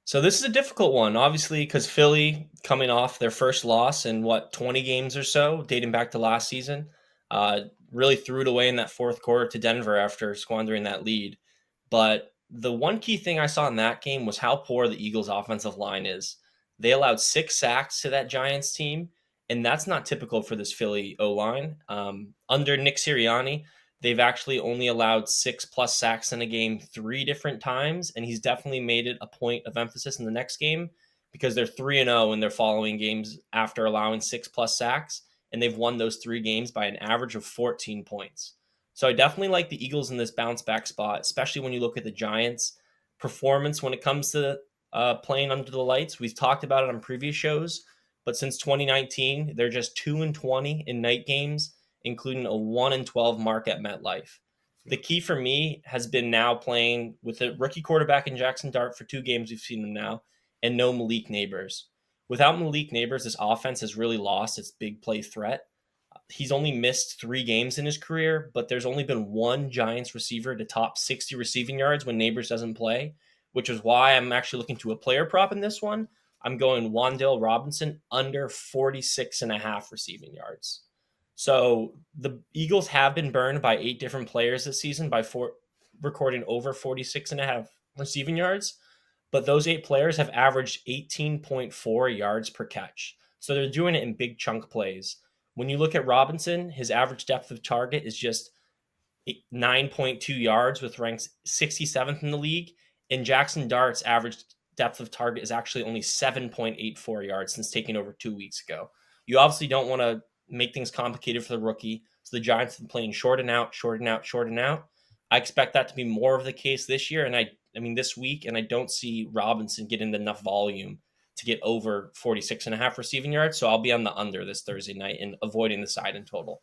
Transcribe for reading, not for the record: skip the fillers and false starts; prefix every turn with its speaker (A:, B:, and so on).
A: So this is a difficult one, obviously, because Philly coming off their first loss in 20 games or so, dating back to last season, uh, really threw it away in that fourth quarter to Denver after squandering that lead. But the one key thing I saw in that game was how poor the Eagles' offensive line is. They allowed 6 sacks to that Giants team, and that's not typical for this Philly O line. Under Nick Sirianni, they've actually only allowed 6+ sacks in a game 3 different times, and he's definitely made it a point of emphasis in the next game because they're 3-0 in their following games after allowing 6+ sacks, and they've won those 3 games by an average of 14 points. So I definitely like the Eagles in this bounce back spot, especially when you look at the Giants' performance when it comes to playing under the lights. We've talked about it on previous shows, but since 2019, they're just 2-20 in night games, including a 1-12 mark at MetLife. The key for me has been now playing with a rookie quarterback in Jackson Dart for 2 games. We've seen him now, and no Malik Neighbors. Without Malik Neighbors, this offense has really lost its big play threat. He's only missed 3 games in his career, but there's only been one Giants receiver to top 60 receiving yards when Neighbors doesn't play, which is why I'm actually looking to a player prop in this one. I'm going Wan'Dale Robinson under 46 and a half receiving yards. So the Eagles have been burned by 8 different players this season by recording over 46 and a half receiving yards, but those 8 players have averaged 18.4 yards per catch. So they're doing it in big chunk plays. When you look at Robinson, his average depth of target is just 9.2 yards, with ranks 67th in the league. And Jackson Dart's average depth of target is actually only 7.84 yards since taking over 2 weeks ago. You obviously don't want to make things complicated for the rookie. So the Giants have been playing short and out, short and out, short and out. I expect that to be more of the case this year. And I mean, this week, and I don't see Robinson getting enough volume to get over 46 and a half receiving yards. So I'll be on the under this Thursday night and avoiding the side in total.